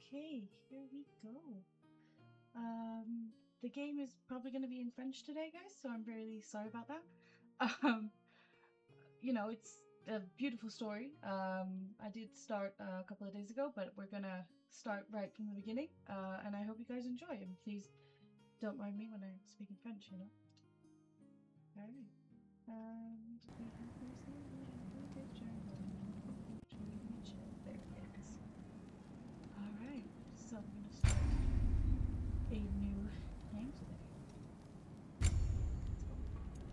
Okay, here we go. The game is probably going to be in French today, guys, so I'm really sorry about that. It's a beautiful story. I did start a couple of days ago, but we're going to start right from the beginning, and I hope you guys enjoy. And please don't mind me when I speak in French, you know. Alright. And we have this picture. There it is. Alright, so we're going to start a new game today.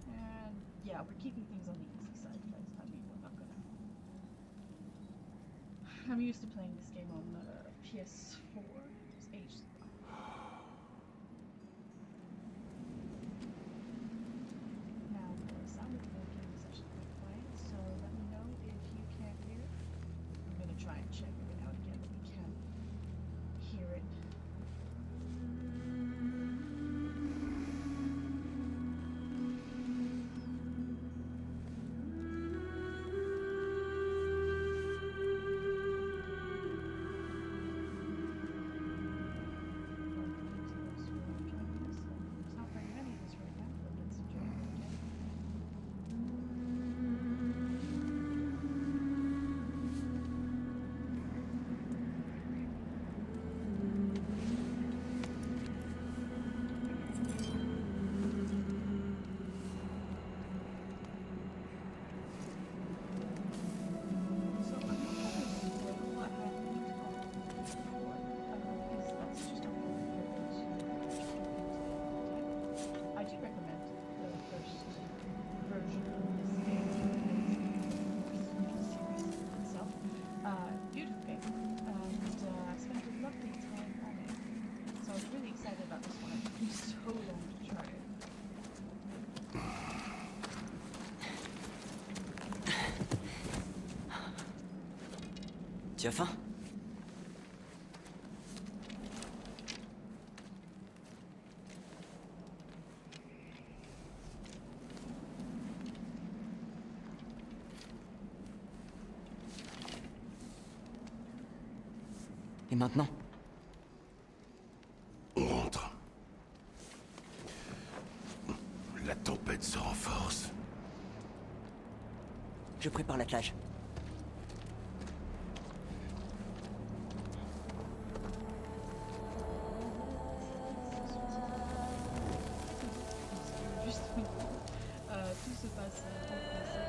And yeah, we're keeping things on the easy side, guys. I mean, we're not gonna... I'm used to playing this game on PS4. It's aged. Now, the sound of the game is actually quite quiet, so let me know if you can't hear it. I'm gonna try and check every now and again that we can hear it. Tu as faim? Et maintenant? On rentre. La tempête se renforce. Je prépare l'attelage. Tout se passe en français.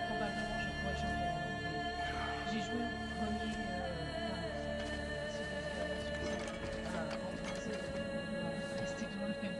Probablement, je pourrais changer la langue. J'ai joué au premier en français, rester dans le même.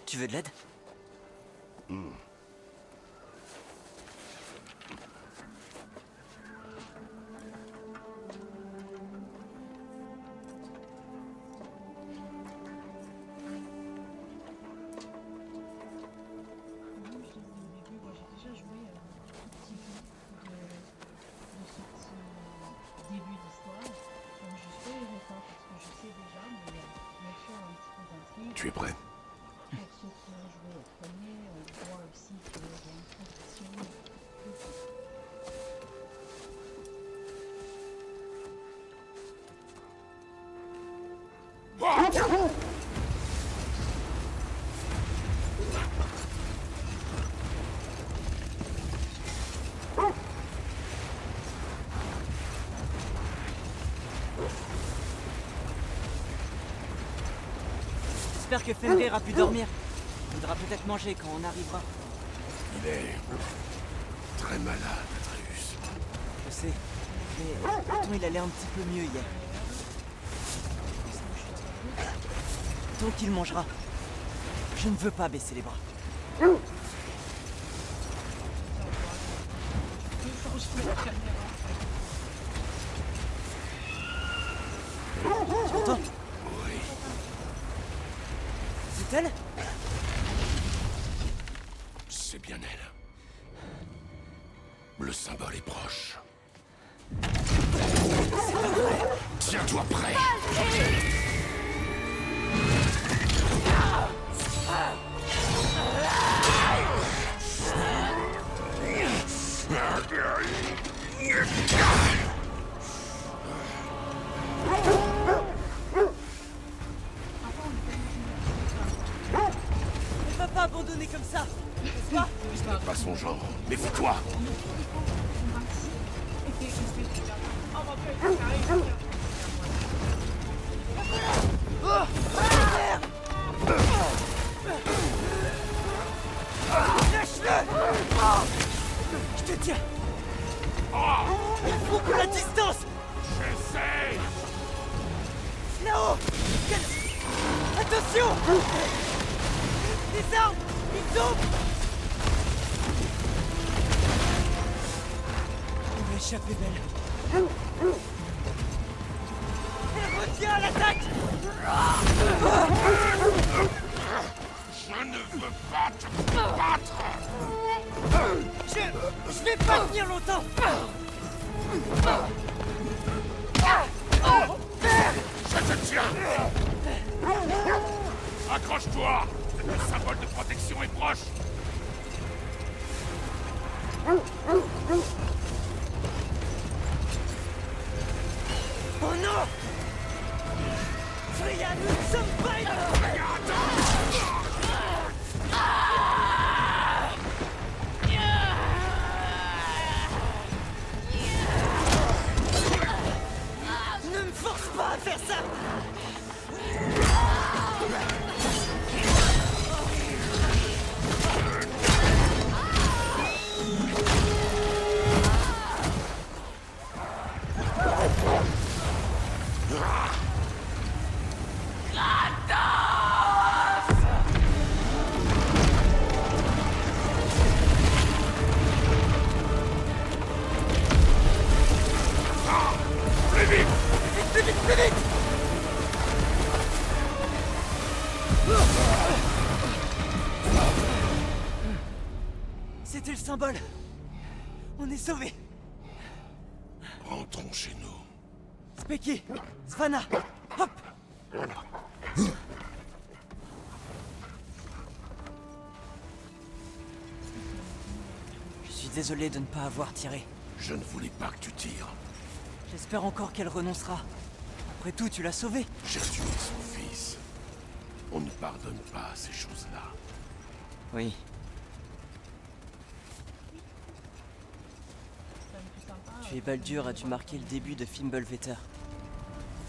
Tu veux de l'aide? Tu es prêt? Pour ceux qui ont joué au premier, on voit aussi qu'il y a une transition. J'espère que Fenrir a pu dormir. Il faudra peut-être manger quand on arrivera. Il est très malade, Atreus. Je sais, mais pourtant il allait un petit peu mieux hier. Tant qu'il mangera, je ne veux pas baisser les bras. Tu entends? Oui. C'est elle? C'est bien elle. Le symbole est proche. Tiens-toi prêt. Elle va pas abandonner comme ça, n'est-ce pas? Ce n'est pas son genre. Méfie-toi. Je te tiens. Il faut que la distance. J'essaie. Là-haut. Attention. Les armes. Ils tombent. On va échapper, Belle. Elle retient à l'attaque. Je ne veux pas te battre. Je vais pas tenir longtemps. Je te tiens. Accroche-toi. Le symbole de protection est proche. Oh non! Freya, nous ne sommes pas Ne me force pas à faire ça! Plus vite. Plus vite, plus vite! C'était le symbole. On est sauvés. Rentrons chez nous. Specky, Svana, hop! Je suis désolé de ne pas avoir tiré. Je ne voulais pas que tu tires. J'espère encore qu'elle renoncera. Après tout, tu l'as sauvée. J'ai tué son fils. On ne pardonne pas ces choses-là. Oui. Tu es Baldur a dû marquer le début de Fimbulvetter.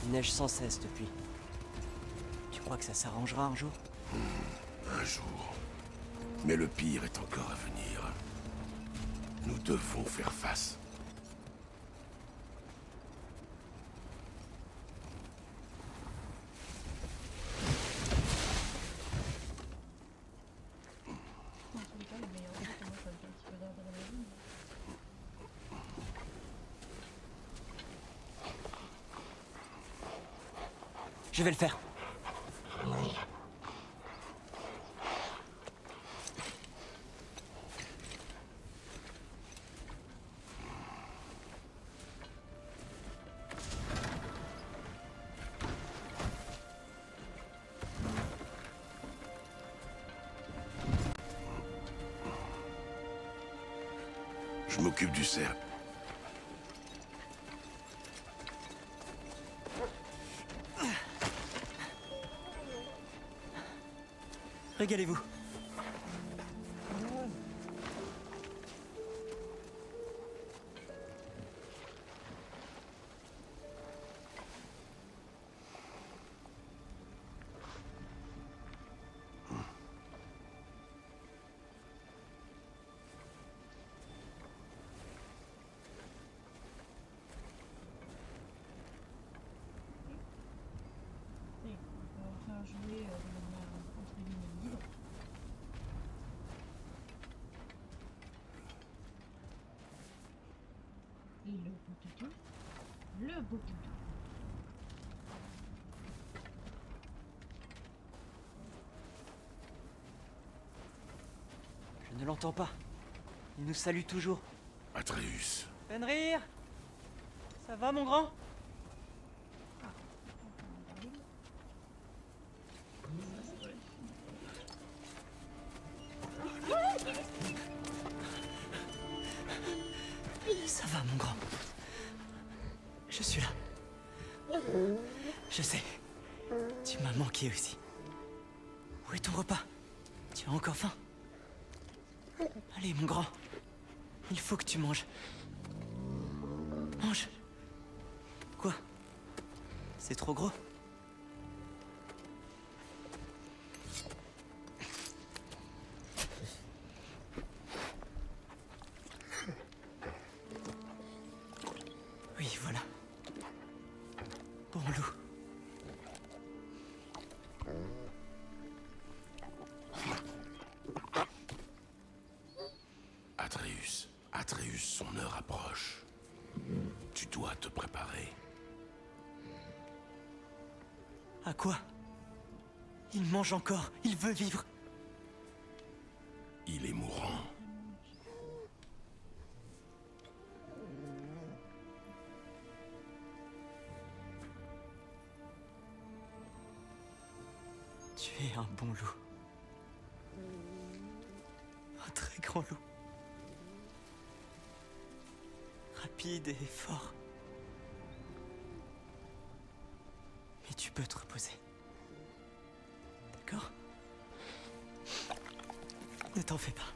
Il neige sans cesse depuis. Tu crois que ça s'arrangera un jour? Un jour. Mais le pire est encore à venir. Nous devons faire face. Je vais le faire. Je m'occupe du cerf. Régalez-vous. Oui, on va faire un jeu jouer de manière entre guillemets libre. Et le beau toutou. Le beau toutou. Je ne l'entends pas. Il nous salue toujours. Atreus, Fenrir! Ça va, mon grand? Ah, enfin, Daryl. Ça, c'est vrai. Ça va, mon grand. Je suis là. Je sais. Tu m'as manqué aussi. Où est ton repas? Tu as encore faim? Allez, mon grand. Il faut que tu manges. Mange. Quoi? C'est trop gros? Oui, voilà. Bon loup. Atreus, son heure approche. Tu dois te préparer. À quoi? Il mange encore. Il veut vivre. Il est mourant. Tu es un bon loup. Un très grand loup. Rapide et fort. Mais tu peux te reposer. D'accord? Ne t'en fais pas.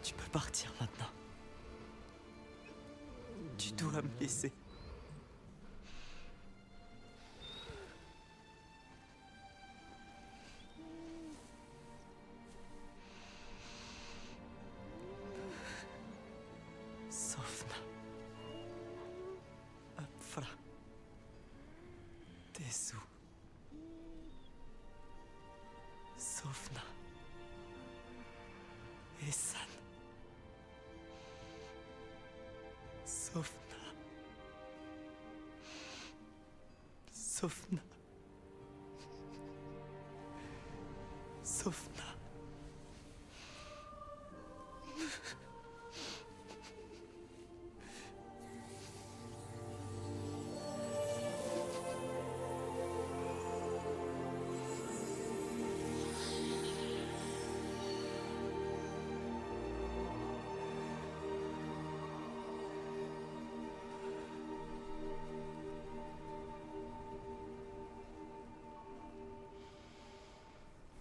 Tu peux partir maintenant. Tu dois me laisser. Sofna. Apfra. Tesu. Sofna. Esan. Sofna. Sofna. Sofna.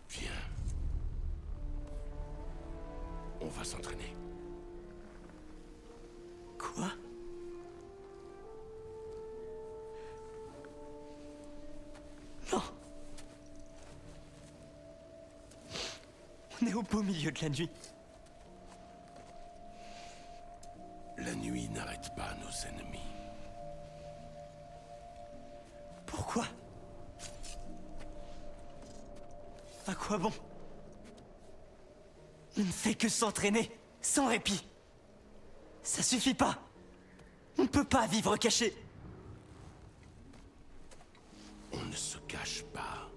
Viens. On va s'entraîner. Quoi? Non. On est au beau milieu de la nuit. La nuit n'arrête pas nos ennemis. Pourquoi? À quoi bon? On ne fait que s'entraîner, sans répit. Ça suffit pas. On ne peut pas vivre caché. On ne se cache pas.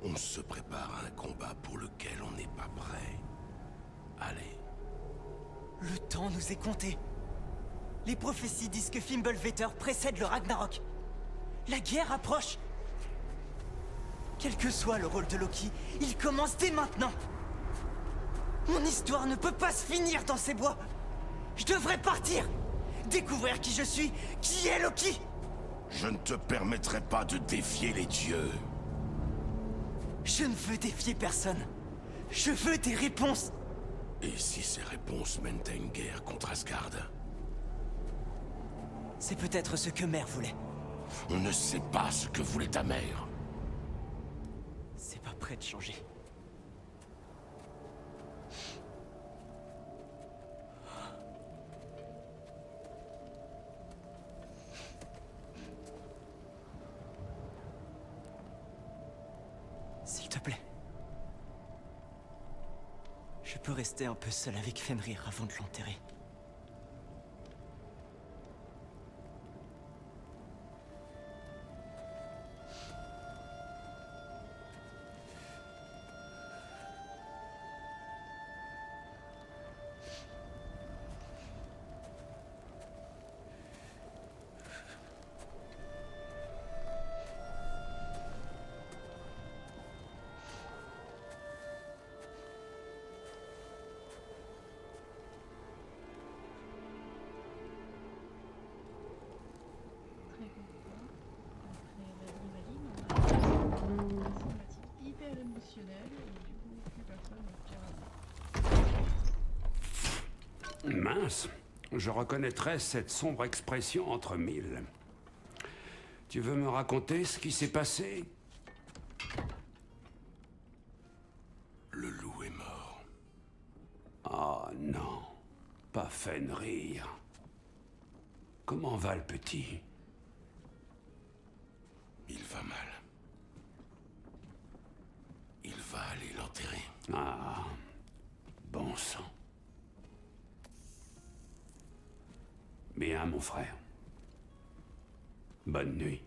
On se prépare à un combat pour lequel on n'est pas prêt. Allez. Le temps nous est compté. Les prophéties disent que Fimbulvetr précède le Ragnarok. La guerre approche. Quel que soit le rôle de Loki, il commence dès maintenant. Mon histoire ne peut pas se finir dans ces bois. Je devrais partir. Découvrir qui je suis, qui est Loki. Je ne te permettrai pas de défier les dieux. Je ne veux défier personne. Je veux des réponses. Et si ces réponses mènent à une guerre contre Asgard? C'est peut-être ce que Mère voulait. On ne sait pas ce que voulait ta mère. C'est pas prêt de changer. s'il te plaît. Je peux rester un peu seul avec Fenrir avant de l'enterrer. Très content. Après l'adrénaline, on a une cinématique hyper émotionnelle et du coup plus personne ne dira. Mince, je reconnaîtrais cette sombre expression entre mille. Tu veux me raconter ce qui s'est passé? Le loup est mort. Oh non, pas Fenrir. Comment va le petit? Il va mal. Il va aller l'enterrer. Ah, bon sang. Bien, mon frère. Bonne nuit.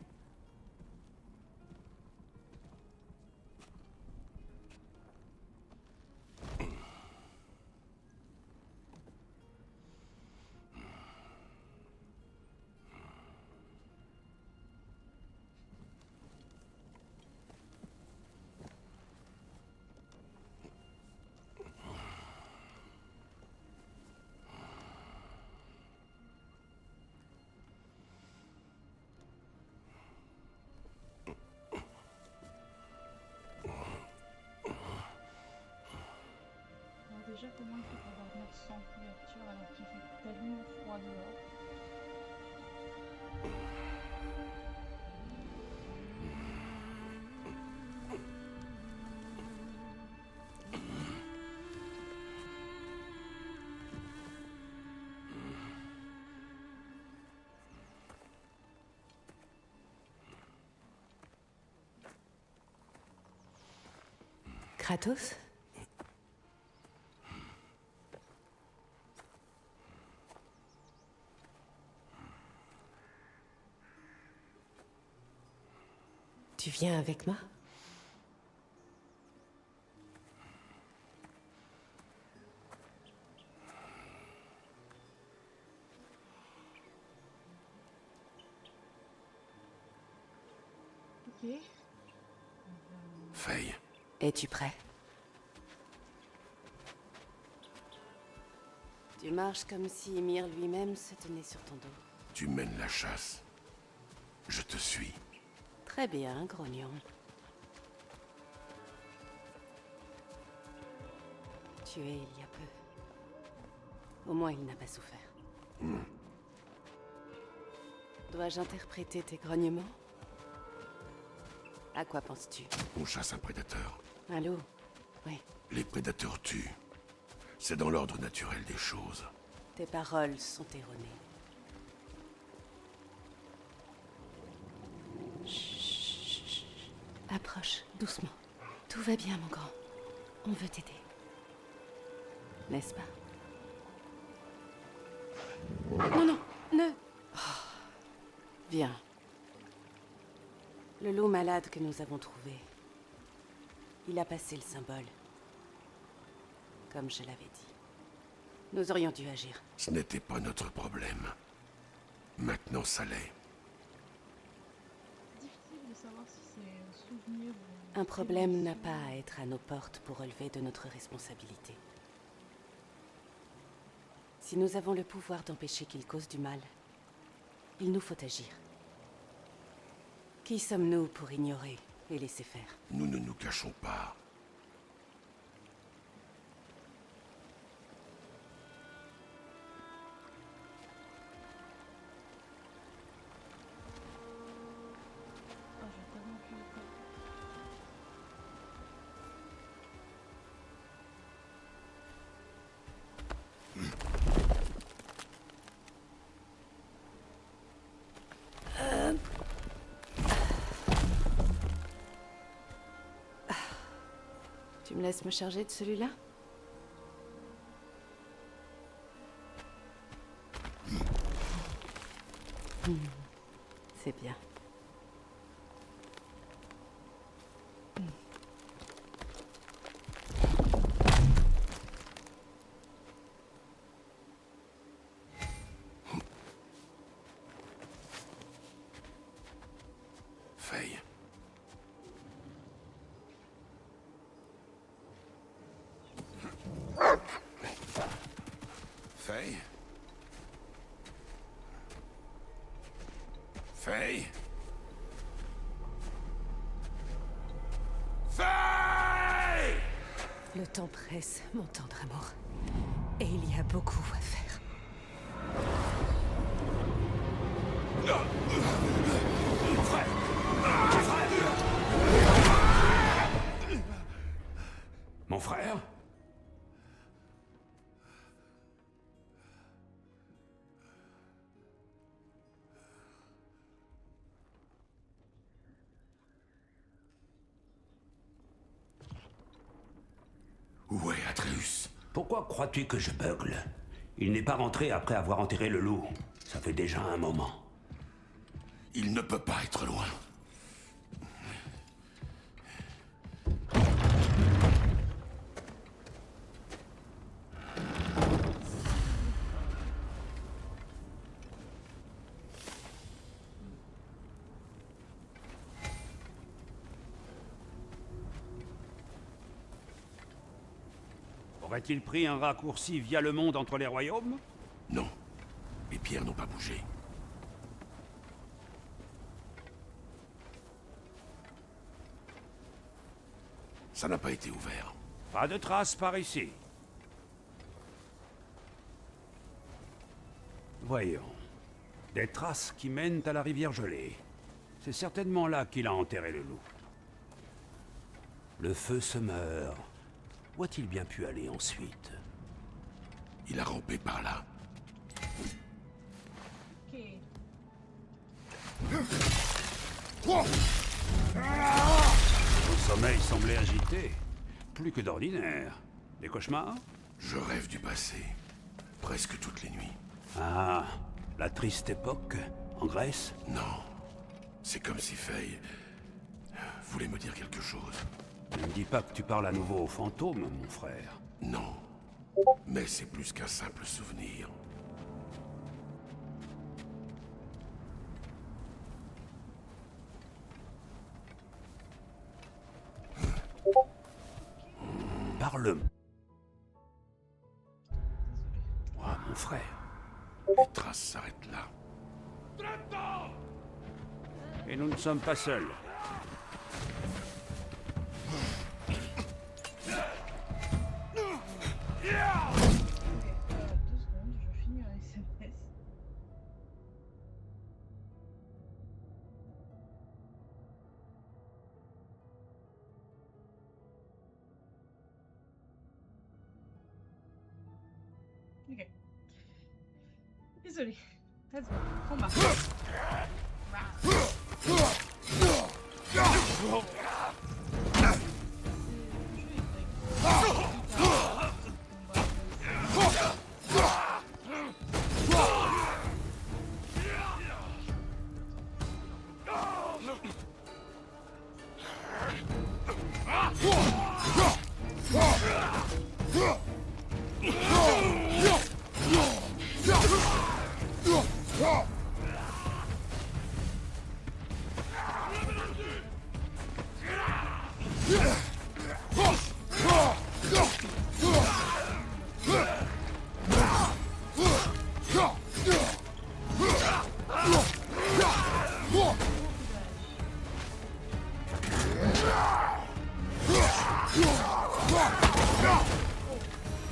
Alors déjà comment il fait pour dormir sans couverture alors qu'il fait tellement froid dehors? Kratos? Tu viens avec moi? Ok. Faye, Es-tu prêt? Tu marches comme si Ymir lui-même se tenait sur ton dos. tu mènes la chasse. Je te suis. Très bien, grognon. Tué il y a peu. Au moins, il n'a pas souffert. Dois-je interpréter tes grognements? À quoi penses-tu? On chasse un prédateur. Un loup? Oui. Les prédateurs tuent. C'est dans l'ordre naturel des choses. Tes paroles sont erronées. Chut. Approche, doucement. Tout va bien, mon grand. On veut t'aider. N'est-ce pas? Non, non, ne... Oh. Viens. Le loup malade que nous avons trouvé. Il a passé le symbole. Comme je l'avais dit. Nous aurions dû agir. Ce n'était pas notre problème. Maintenant, ça l'est. Difficile de savoir si c'est un souvenir ou... Un problème n'a pas à être à nos portes pour relever de notre responsabilité. Si nous avons le pouvoir d'empêcher qu'il cause du mal, il nous faut agir. Qui sommes-nous pour ignorer et laisser faire? Nous ne nous cachons pas. Oh, j'ai tellement pu le faire. Tu me laisses me charger de celui-là? C'est bien. Faye. Faye? Faye? Faye! Le temps presse, mon tendre amour. Et il y a beaucoup à faire. Mon frère! Mon frère? Où est Atreus? Pourquoi crois-tu que je bugle? Il n'est pas rentré après avoir enterré le loup. Ça fait déjà un moment. Il ne peut pas être loin. Aurait-il pris un raccourci via le monde entre les royaumes? Non. Les pierres n'ont pas bougé. Ça n'a pas été ouvert. Pas de traces par ici. Voyons. Des traces qui mènent à la rivière gelée. C'est certainement là qu'il a enterré le loup. Le feu se meurt. Où a-t-il bien pu aller ensuite? Il a rampé par là. Ok. Son sommeil semblait agité. Plus que d'ordinaire. Des cauchemars? Je rêve du passé. Presque toutes les nuits. Ah, la triste époque, en Grèce? Non. C'est comme si Faye voulait me dire quelque chose. Ne me dis pas que tu parles à nouveau aux fantômes, mon frère. Non. Mais c'est plus qu'un simple souvenir. Parle-moi. Oh, mon frère. Les traces s'arrêtent là. Et nous ne sommes pas seuls. Ok, 2 secondes, je finis un SMS. Ok. Désolé. Let's go. Combat.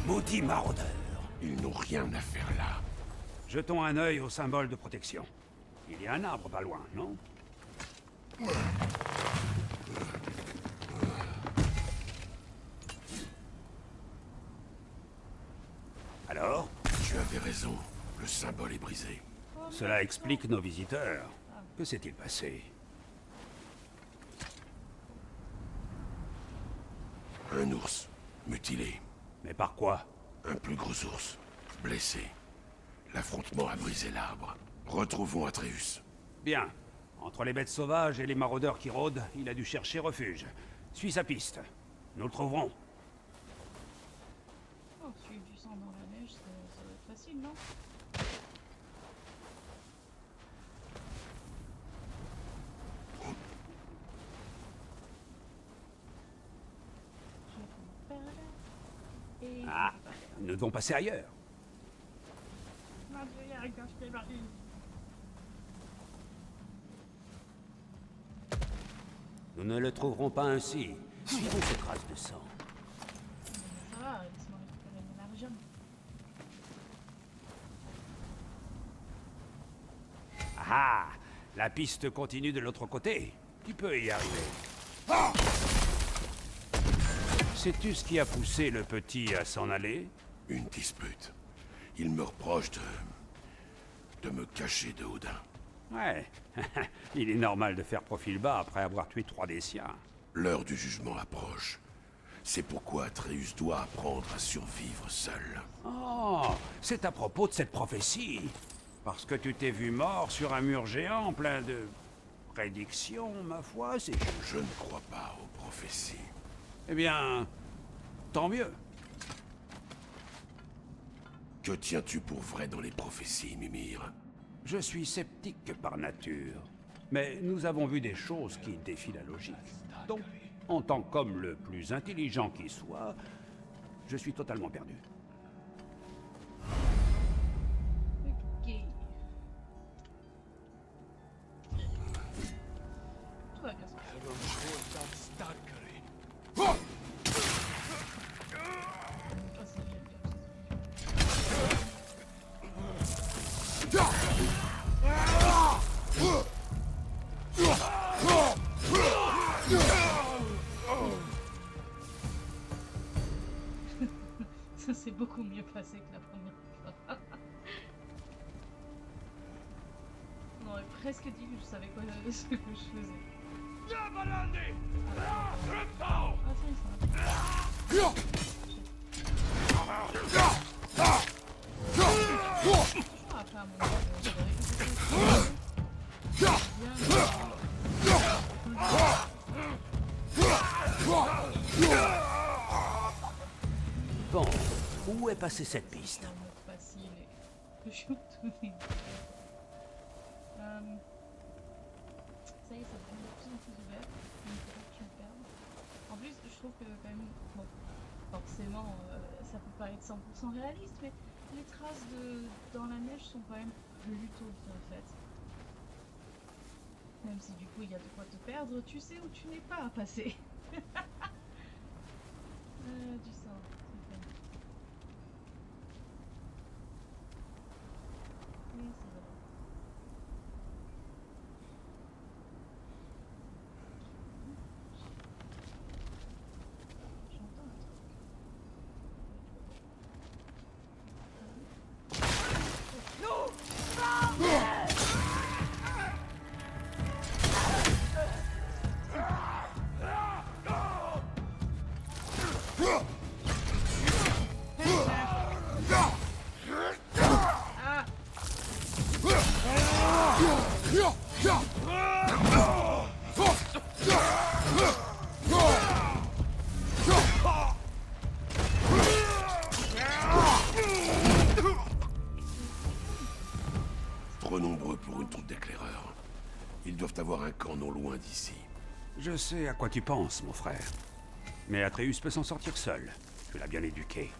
Maudits maraudeurs. Ils n'ont rien à faire là. Jetons un œil au symbole de protection. Il y a un arbre pas loin, non? Alors? Tu avais raison. Le symbole est brisé. Cela explique nos visiteurs. Que s'est-il passé? Un ours, mutilé. Mais par quoi? Un plus gros ours, blessé. L'affrontement a brisé l'arbre. Retrouvons Atreus. Bien. Entre les bêtes sauvages et les maraudeurs qui rôdent, il a dû chercher refuge. Suis sa piste. Nous le trouverons. Oh, suivre du sang dans la neige, ça va être facile, non? Je vais par là. Et... Ah, nous devons passer ailleurs. Mon Dieu, il y a un gars, je fais Marie. Nous ne le trouverons pas ainsi. Suivons ces traces de sang. Ça va, laisse-moi récupérer mon argent. Ah, la piste continue de l'autre côté. Tu peux y arriver. Sais-tu ce qui a poussé le petit à s'en aller? Une dispute. Il me reproche de me cacher de Odin. Ouais, il est normal de faire profil bas après avoir tué 3 des siens. L'heure du jugement approche. C'est pourquoi Atreus doit apprendre à survivre seul. Oh, c'est à propos de cette prophétie. Parce que tu t'es vu mort sur un mur géant plein de prédictions, ma foi, c'est... Je ne crois pas aux prophéties. Eh bien, tant mieux. Que tiens-tu pour vrai dans les prophéties, Mimir? Je suis sceptique par nature. Mais nous avons vu des choses qui défient la logique. Donc, en tant qu'homme le plus intelligent qui soit, je suis totalement perdu. Ok. Tout va bien se passer. Oh, c'est génial. Ça s'est beaucoup mieux passé que la première fois. On aurait presque dit que je savais quoi ce que je faisais. Ah, ça y est, ça va. Ah, après, à mon avis, je dirais que c'était Bon, où est passée cette piste? en mode facile et je tout vite. Ça y est, ça devient de plus en plus ouvert. Il ne faut pas que je me perde. En plus, je trouve que quand même, bon, forcément, ça peut pas être 100% réaliste, mais les traces dans la neige sont quand même plutôt bien faites. Même si du coup il y a de quoi te perdre, tu sais où tu n'es pas à passer. Du sang, c'est fun. Oui, c'est vrai. J'entends un truc. Ah! Trop nombreux pour une troupe d'éclaireurs. Ils doivent avoir un camp non loin d'ici. Je sais à quoi tu penses, mon frère. Mais Atreus peut s'en sortir seul. Tu l'as bien éduqué.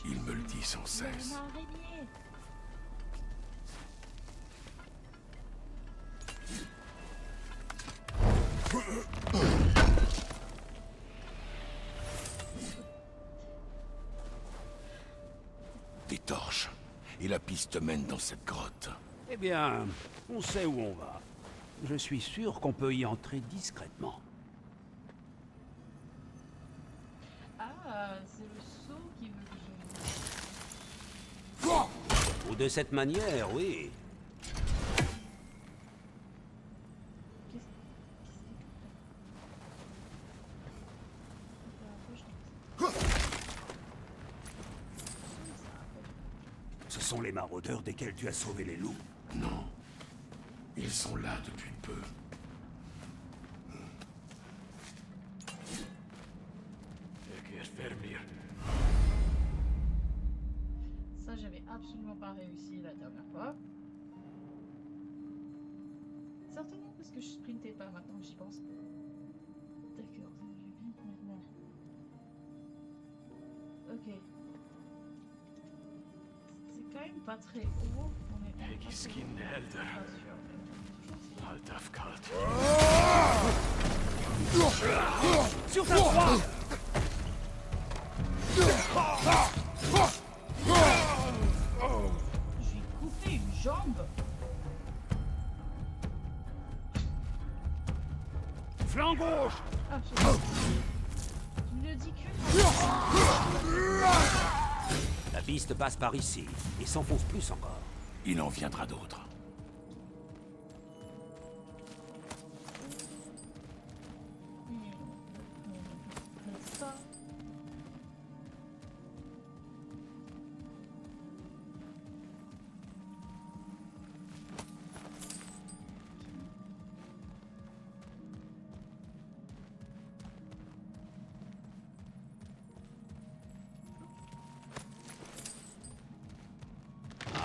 Il me le dit sans cesse. Une araignée! Des torches. Et la piste mène dans cette grotte. Eh bien, on sait où on va. Je suis sûr qu'on peut y entrer discrètement. Ah, c'est le seau qui veut que je... Ou de cette manière, oui. Qu'est-ce que t'as? sont les maraudeurs desquels tu as sauvé les loups? Non. Ils sont là depuis peu. Ça, j'avais absolument pas réussi la dernière fois. Certainement parce que je sprintais pas maintenant que j'y pense. D'accord, ça je vais bien maintenant. Ok. C'est quand même pas très haut. On est pas très haut. Pas sûr, mais Sur ta droite! je lui ai coupé une jambe. Flanc gauche! Ah, je tu me le dis que La piste passe par ici, et s'enfonce plus encore. Il en viendra d'autres. ça.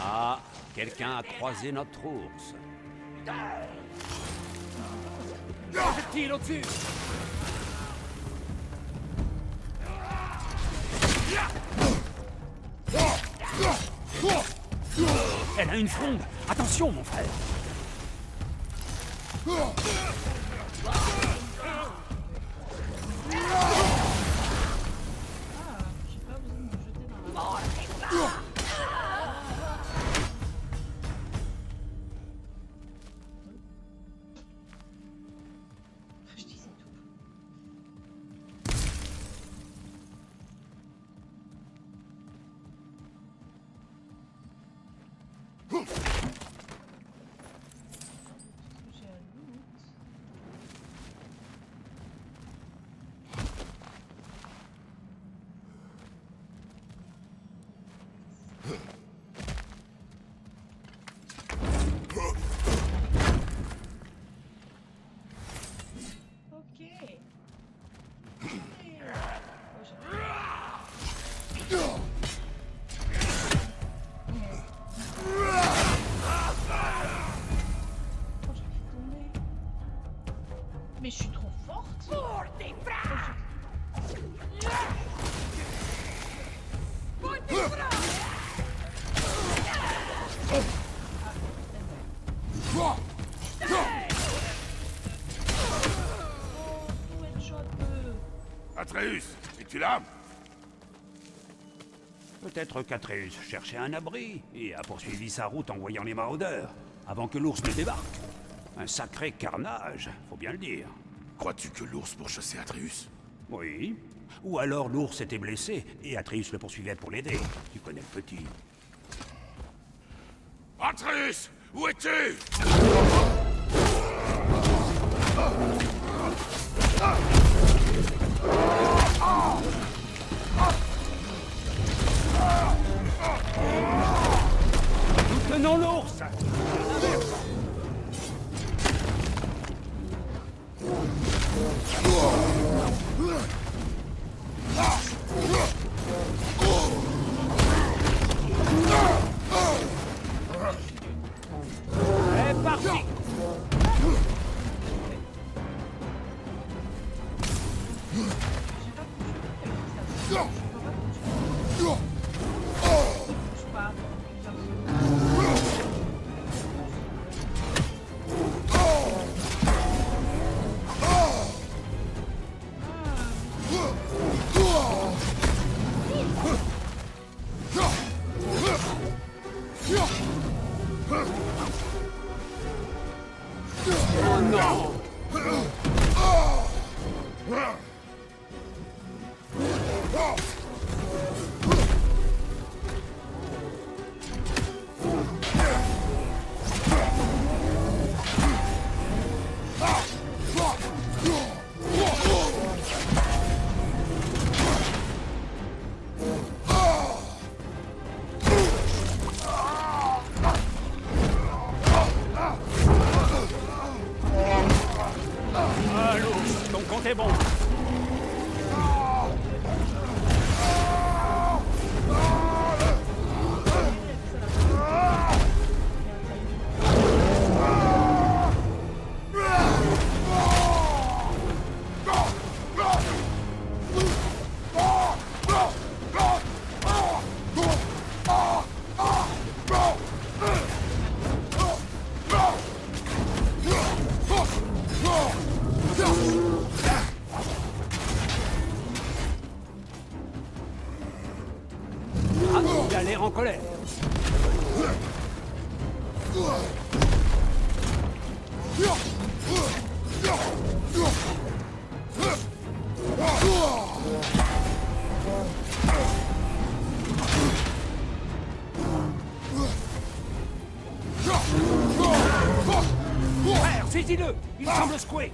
Ah, quelqu'un a croisé notre ours. Projectile au-dessus! Elle a une fronde! Attention, mon frère! Ah, j'ai pas besoin de me jeter dans la... Je dis c'est tout. J'ai un loot. Ok. Oh, j'ai fait tomber. Mais je suis trop forte. Oh, Atreus, es-tu là? Peut-être qu'Atreus cherchait un abri et a poursuivi sa route en voyant les maraudeurs, avant que l'ours ne débarque. Un sacré carnage, faut bien le dire. Crois-tu que l'ours pourchassait Atreus? Oui. Ou alors l'ours était blessé et Atreus le poursuivait pour l'aider. Tu connais le petit. Atreus, où es-tu? Nous tenons l'ours! C'est parti! Oh non! Sentez bon. Ah, il a l'air en colère. Frère, saisis-le. Il semble secoué.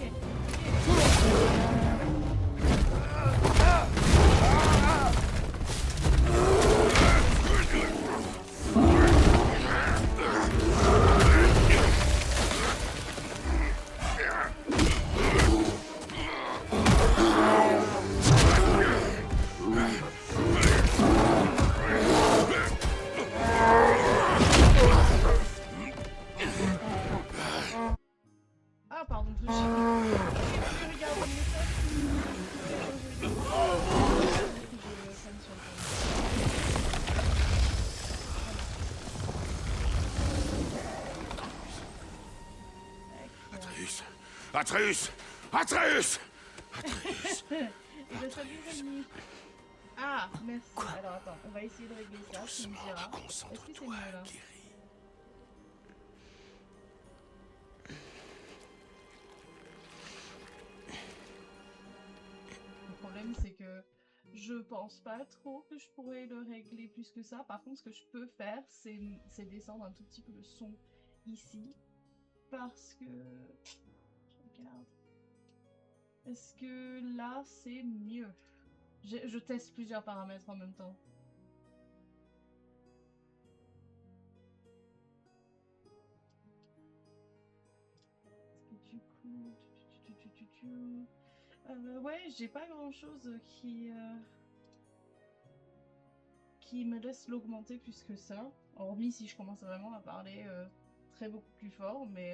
Ah, pardon, je regarde le message. Atreus. Atreus. Atreus. Atreus. Et ben, salut Rémi. Ah, merci. Alors attends, on va essayer de régler ça, tu me Doucement, diras. Est-ce que c'est concentre-toi, mieux là? Kiri. Le problème c'est que je pense pas trop que je pourrais le régler plus que ça. Par contre, ce que je peux faire, c'est descendre un tout petit peu le son ici. Parce que... Je regarde. Est-ce que là c'est mieux? Je teste plusieurs paramètres en même temps. Du coup... ouais, j'ai pas grand chose qui me laisse l'augmenter plus que ça. Hormis si je commence vraiment à parler très beaucoup plus fort, mais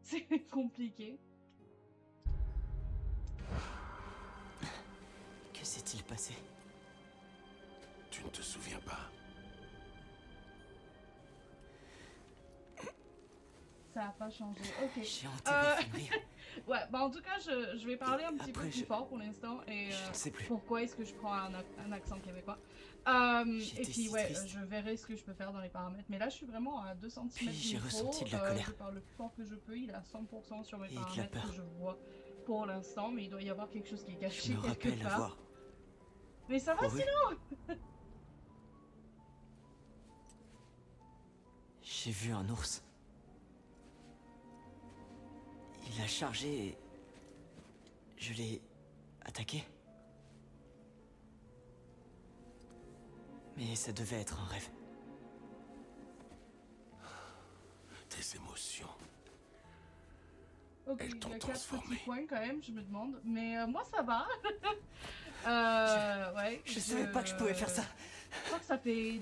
c'est compliqué. Que s'est-il passé? Tu ne te souviens pas? Ça a pas changé. Ok. J'ai enterré Fenrir. Ouais, bah en tout cas, je vais parler un petit peu après, plus fort pour l'instant. Et Je ne sais plus. pourquoi est-ce que je prends un accent québécois? J'étais Et puis si ouais, triste. je verrai ce que je peux faire dans les paramètres. Mais là, je suis vraiment à 2 cm Puis j'ai du micro. ressenti de la colère. Je parle le plus fort que je peux. Il est à 100% sur mes Et de la paramètres peur. que je vois pour l'instant. Mais il doit y avoir quelque chose qui est Je caché me quelque rappelle part. avoir Mais ça va couru. sinon? J'ai vu un ours. Il a chargé et... je l'ai attaqué. Mais ça devait être un rêve. Tes émotions. Ok, Elles il y t'ont a 4 transformé. petits points quand même, je me demande. Mais moi ça va. Ouais. Je savais pas que je pouvais faire ça. Je crois que ça fait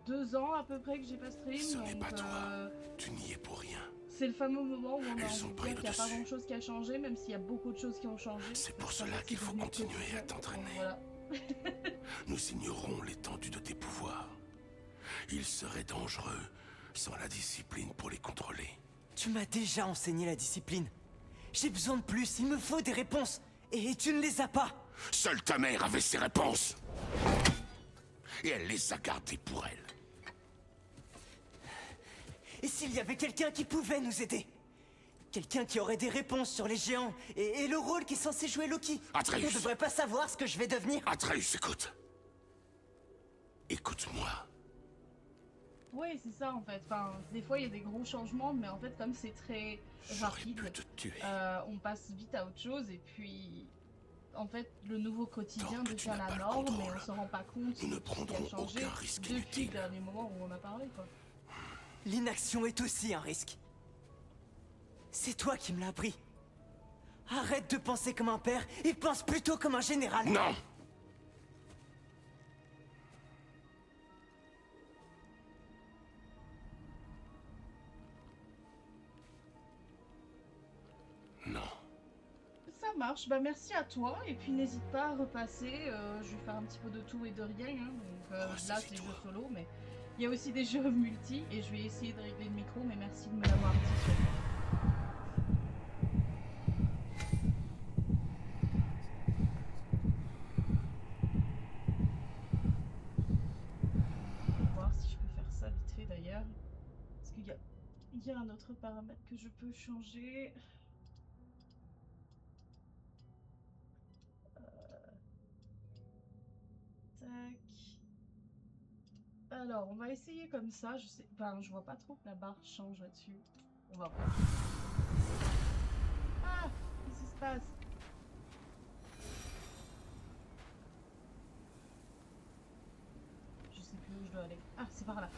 2 ans à peu près que j'ai pas stream. Ce n'est donc, pas toi. Tu n'y es pour rien. c'est le fameux moment où on a Elles ont envie de pris dire le qu'il n'y a pas dessus. grand chose qui a changé, même s'il y a beaucoup de choses qui ont changé. C'est pour Ça cela fait que qu'il c'est faut devenu continuer que- à t'entraîner. donc voilà. Nous ignorons l'étendue de tes pouvoirs. Il serait dangereux sans la discipline pour les contrôler. Tu m'as déjà enseigné la discipline. J'ai besoin de plus, il me faut des réponses. Et tu ne les as pas. Seule ta mère avait ses réponses. Et elle les a gardées pour elle. Et s'il y avait quelqu'un qui pouvait nous aider? Quelqu'un qui aurait des réponses sur les géants et le rôle qu'est censé jouer Loki. Atreus. On devrait pas savoir ce que je vais devenir. Atreus, écoute. Écoute-moi. Oui, c'est ça en fait. Enfin, des fois il y a des gros changements, mais en fait comme c'est très J'aurais rapide, pu te tuer. on passe vite à autre chose et puis en fait le nouveau quotidien Tant que tu devient n'as pas la le norme, mais contrôle, on se rend pas compte nous ne de ce qui a prendrons changé aucun risque depuis inutile. le dernier moment où on a parlé quoi. L'inaction est aussi un risque. C'est toi qui me l'as appris. Arrête de penser comme un père et pense plutôt comme un général. Non! Non. Ça marche, bah merci à toi, et puis n'hésite pas à repasser, je vais faire un petit peu de tout et de rien, hein. Donc Oh, là suffit, c'est toi. jeu solo, mais il y a aussi des jeux multi, et je vais essayer de régler le micro, mais merci de me l'avoir dit sur Je vais voir si je peux faire ça vite fait d'ailleurs, parce il y a un autre paramètre que je peux changer. Tac. Alors, on va essayer comme ça. Je sais, enfin, je vois pas trop que la barre change là-dessus. On va voir. Ah, qu'est-ce qui se passe? Je sais plus où je dois aller. Ah, c'est par là.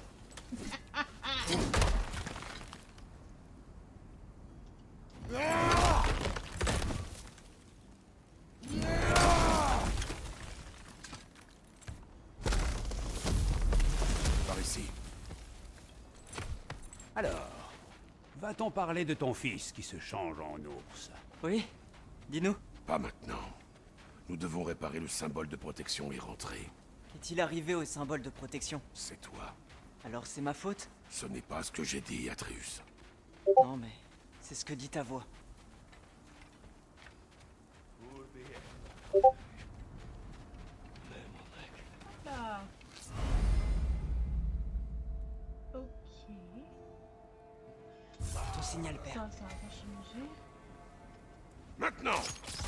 Par ici. Alors, va-t-on parler de ton fils qui se change en ours? Oui? Dis-nous. Pas maintenant. Nous devons réparer le symbole de protection et rentrer. Qu'est-il arrivé au symbole de protection? C'est toi. Alors c'est ma faute? Ce n'est pas ce que j'ai dit, Atreus. Non, mais c'est ce que dit ta voix. Là. Ok. Ton signal, père. Ça va pas changer. Maintenant!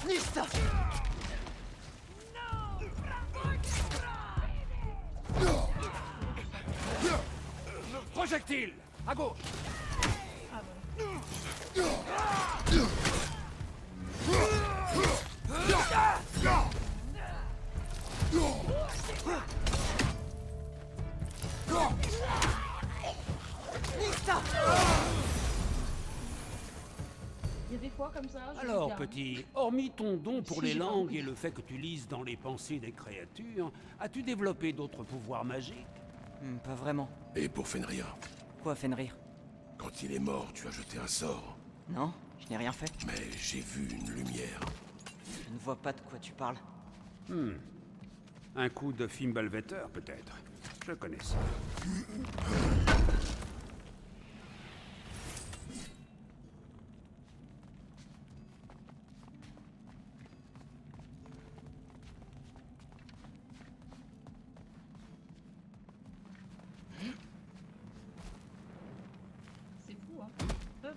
Nista! Projectile! À gauche! Ah voilà. Il y a des fois comme ça. je Alors, dis rien. petit, hormis ton don pour Si, les j'ai langues compris. et le fait que tu lises dans les pensées des créatures, as-tu développé d'autres pouvoirs magiques? Pas vraiment. Et pour Fenrir, Quoi, Fenrir? quand il est mort, tu as jeté un sort. Non, je n'ai rien fait. Mais j'ai vu une lumière. Je ne vois pas de quoi tu parles. Un coup de Fimbulvetter, peut-être. Je connais ça. C'est fou, hein. Hop.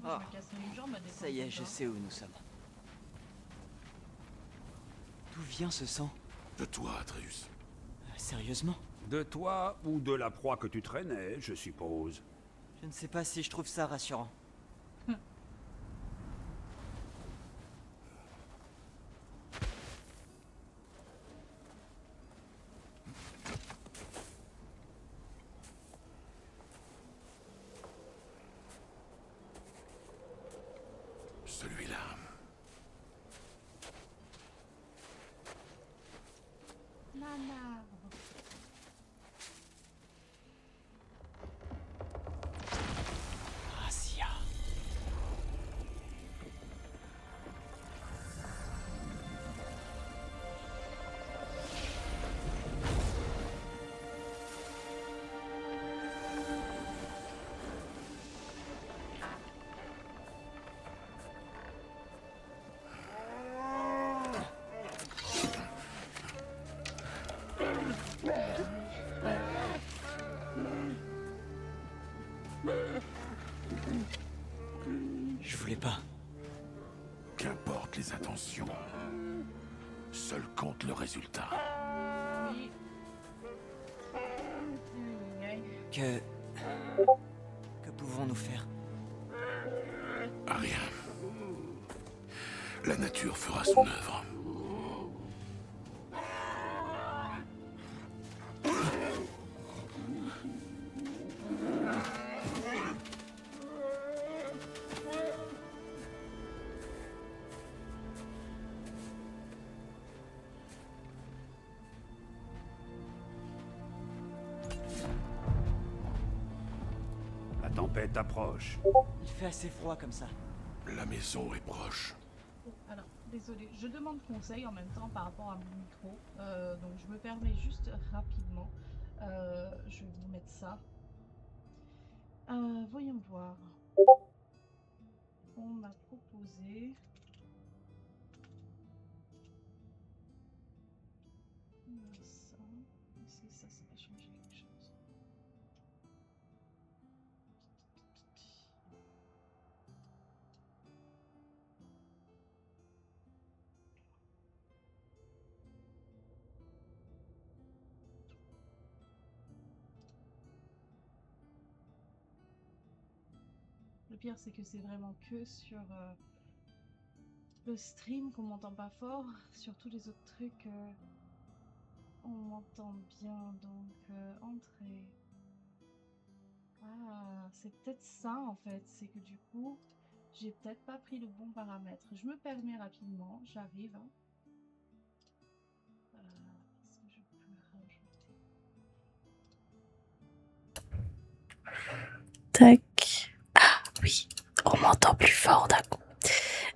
Oh, Je me casse une jambe à descendre Ça y est, comme je ça. sais où nous sommes. D'où vient ce sang? De toi, Atreus. Sérieusement? De toi ou de la proie que tu traînais, je suppose. Je ne sais pas si je trouve ça rassurant. Celui-là. Nana. Gracia. Je voulais pas. Qu'importe les intentions. Seul compte le résultat. Oui. Aïe. Que pouvons-nous faire? Rien. La nature fera son œuvre. tempête approche. Il fait assez froid comme ça. La maison est proche. Oh, alors, désolé, je demande conseil en même temps par rapport à mon micro, donc je me permets juste rapidement. Je vais vous mettre ça. Voyons voir. On m'a proposé. Ça. Est-ce que ça va changer quelque chose? Le pire, c'est que c'est vraiment que sur le stream qu'on m'entend pas fort. Sur tous les autres trucs, on m'entend bien. Donc, entrée. Ah, c'est peut-être ça en fait. C'est que du coup, j'ai peut-être pas pris le bon paramètre. Je me permets rapidement. J'arrive. Hein. Est-ce que je peux rajouter? Tac. Ah oui, on m'entend plus fort d'un coup.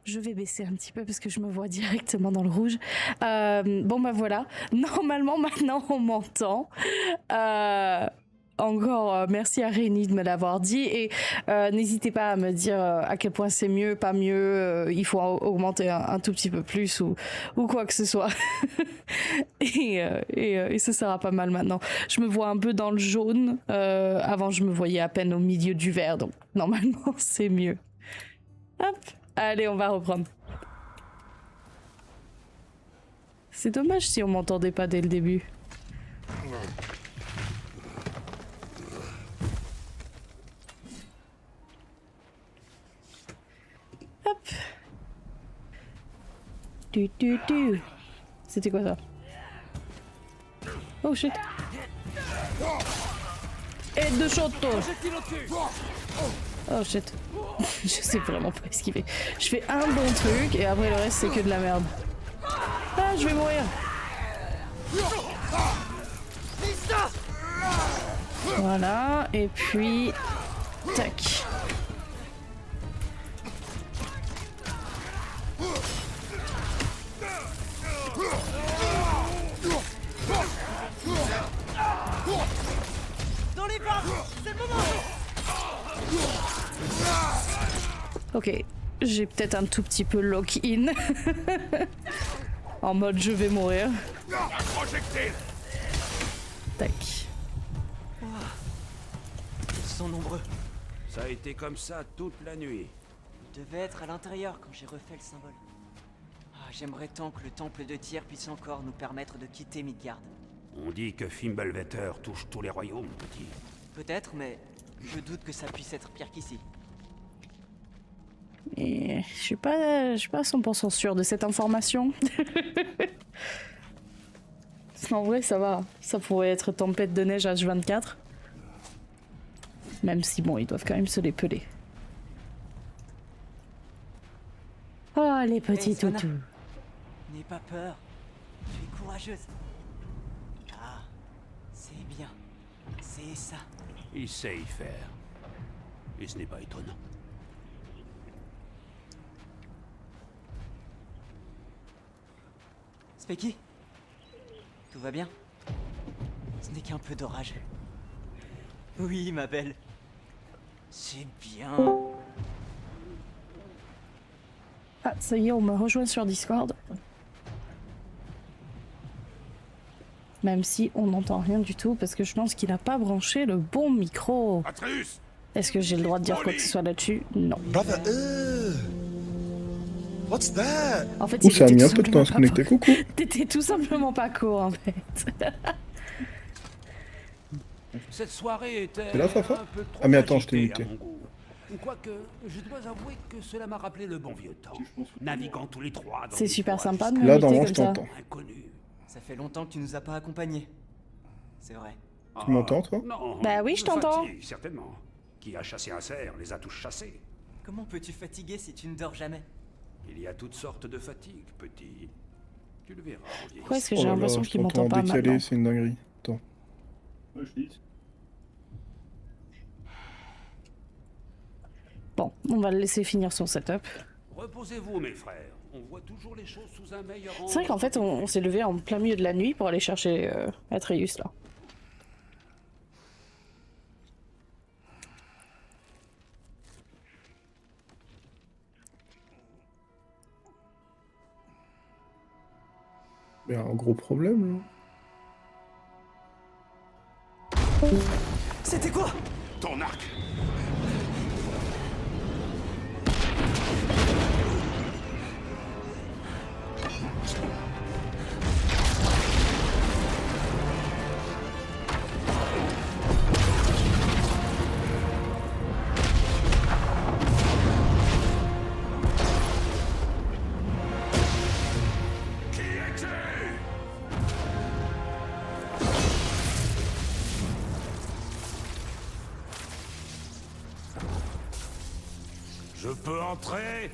Je vais baisser un petit peu parce que je me vois directement dans le rouge. Bon bah voilà, normalement maintenant on m'entend. Encore merci à Rémi de me l'avoir dit et n'hésitez pas à me dire à quel point c'est mieux, pas mieux, il faut augmenter un tout petit peu plus ou quoi que ce soit. et ça sera pas mal maintenant. Je me vois un peu dans le jaune, avant je me voyais à peine au milieu du vert, donc normalement c'est mieux. Hop, allez on va reprendre. C'est dommage si on m'entendait pas dès le début. Hop. Du. C'était quoi ça? Oh shit. Aide de Shoto. Oh shit. Je sais vraiment pas esquiver. Je fais un bon truc et après le reste c'est que de la merde. Ah, je vais mourir. Voilà, et puis... Tac. Dans les bras, c'est le moment. Ok, j'ai peut-être un tout petit peu lock-in. En mode je vais mourir. Tac. Ils sont nombreux. Ça a été comme ça toute la nuit. Ils devaient être à l'intérieur quand j'ai refait le symbole. Ah, j'aimerais tant que le temple de Tyr puisse encore nous permettre de quitter Midgard. On dit que Fimbulvetter touche tous les royaumes, petit. Peut-être, mais je doute que ça puisse être pire qu'ici. Et je suis pas à 100% sûre de cette information. En vrai, ça va. Ça pourrait être tempête de neige H24. Même si, bon, ils doivent quand même se les peler. Oh, les petits Hey, Sona. toutous. N'aie pas peur. Tu es courageuse. Ah, c'est bien. C'est ça. Il sait y faire. Et ce n'est pas étonnant. Specky? Tout va bien? Ce n'est qu'un peu d'orage. Oui, ma belle. C'est bien. Ah, ça y est, on me rejoint sur Discord. Même si on n'entend rien du tout parce que je pense qu'il n'a pas branché le bon micro. Atreus! Est-ce que j'ai le droit de dire quoi que ce soit là-dessus? Non. Brother, what's that? En fait, Ouh, ça a était mis un tout peu de temps à se simplement connecter, pas- coucou. T'étais tout simplement pas court en fait. Cette soirée était C'est là, Fafa un peu trop Ah, mais attends, je t'ai agitée muté. à mon goût. Quoique, je dois avouer que cela m'a rappelé le bon vieux temps. Naviguant tous les trois dans C'est des super bois sympa de me Là, muter dans moi, comme je ça. t'entends. inconnus. Ça fait longtemps que tu nous as pas accompagnés. C'est vrai. Tu m'entends, toi? Non. Bah oui, je t'entends. Fatigue, certainement. Qui a chassé un cerf les a tous chassés. Comment peux-tu fatiguer si tu ne dors jamais? Il y a toutes sortes de fatigues, petit. Tu le verras en vieillissant. Pourquoi est-ce que Oh j'ai là l'impression là, je qu'il t'entends m'entend pas décalé, maintenant? c'est une dinguerie. Attends. On va le laisser finir son setup. Reposez-vous, mes frères. On voit toujours les choses sous un meilleur angle. C'est vrai qu'en fait, on s'est levé en plein milieu de la nuit pour aller chercher Atreus, là. Il y a un gros problème, là. C'était quoi? Ton arc! Qui es-tu? Je peux entrer?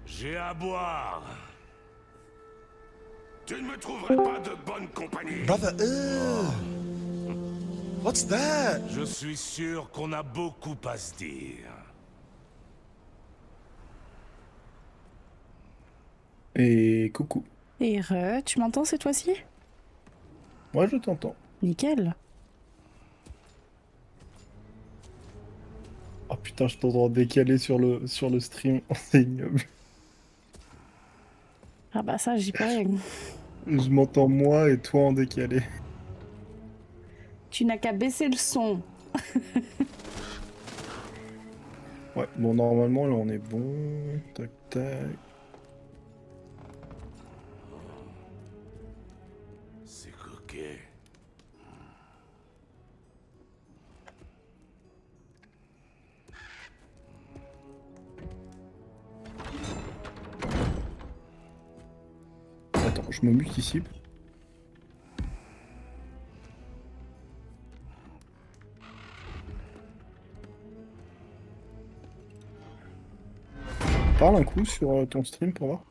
J'ai à boire. Tu ne me trouverais pas de bonne compagnie. Brother, what's that? Je suis sûr qu'on a beaucoup à se dire. Et coucou. Et tu m'entends cette fois-ci? Moi, je t'entends. Nickel. Oh putain, je t'entends décaler sur le stream. C'est ignoble. Ah bah ça, j'y peux rien. Je m'entends moi et toi en décalé. Tu n'as qu'à baisser le son. Ouais, bon, normalement, là, on est bon. Tac, tac. C'est coquet. Attends, je me mute ici. Parle un coup sur ton stream pour voir.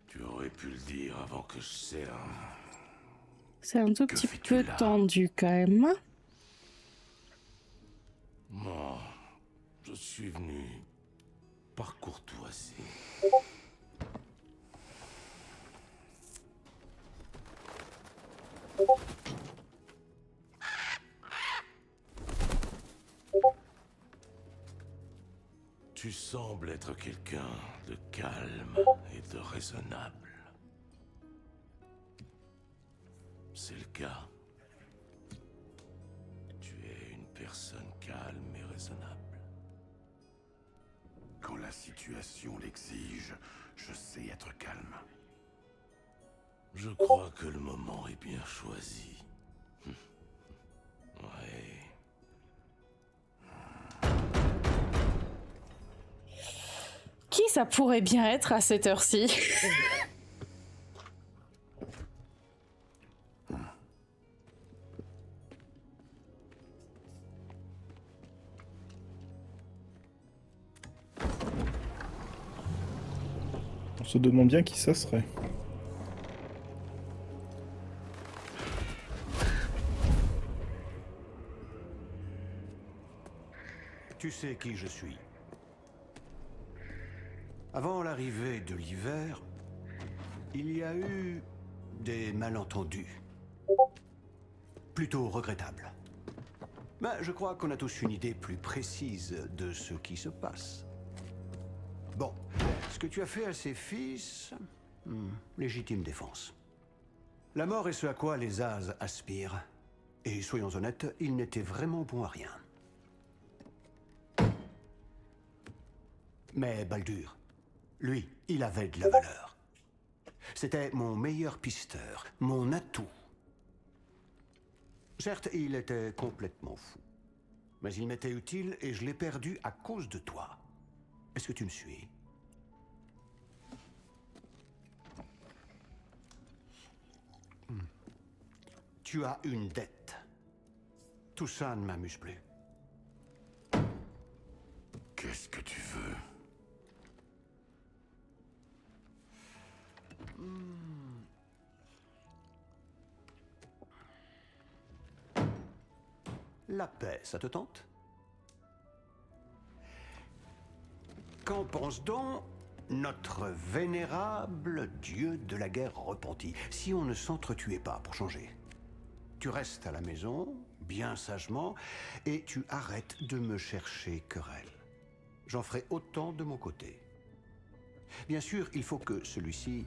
Tu aurais pu le dire avant que je serve. C'est un tout Que petit fais-tu peu là? tendu quand même. Non, je suis venu par courtoisie. Tu sembles être quelqu'un de calme et de raisonnable. C'est le cas. Tu es une personne calme et raisonnable. Quand la situation l'exige, je sais être calme. Je crois que le moment est bien choisi. Ouais. Qui ça pourrait bien être à cette heure-ci? On se demande bien qui ça serait. Tu sais qui je suis. Avant l'arrivée de l'hiver, il y a eu des malentendus. Plutôt regrettables. Mais je crois qu'on a tous une idée plus précise de ce qui se passe. Bon, ce que tu as fait à ses fils... légitime défense. La mort est ce à quoi les As aspirent. Et soyons honnêtes, ils n'étaient vraiment bons à rien. Mais Baldur, lui, il avait de la valeur. C'était mon meilleur pisteur, mon atout. Certes, il était complètement fou. Mais il m'était utile et je l'ai perdu à cause de toi. Est-ce que tu me suis? Tu as une dette. Tout ça ne m'amuse plus. Qu'est-ce que tu veux? La paix, ça te tente? Qu'en pense donc notre vénérable dieu de la guerre repenti si on ne s'entretuait pas pour changer? Tu restes à la maison, bien sagement, et tu arrêtes de me chercher querelle. J'en ferai autant de mon côté. Bien sûr, il faut que celui-ci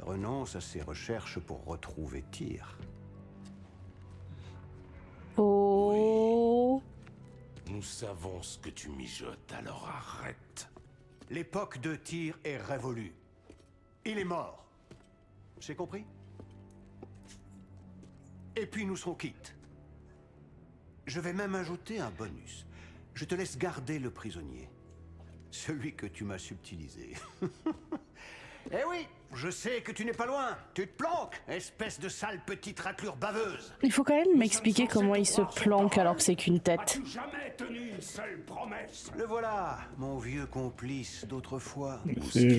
renonce à ses recherches pour retrouver Tyr. Oh. Nous savons ce que tu mijotes, alors arrête. L'époque de Tyr est révolue. Il est mort. C'est compris? Et puis nous serons quittes. Je vais même ajouter un bonus. Je te laisse garder le prisonnier. Celui que tu m'as subtilisé. Eh oui, je sais que tu n'es pas loin. Tu te planques, espèce de sale petite raclure baveuse. Il faut quand même m'expliquer comment il se planque alors que c'est qu'une tête. As-tu jamais tenu une seule promesse? Le voilà, mon vieux complice d'autrefois. C'est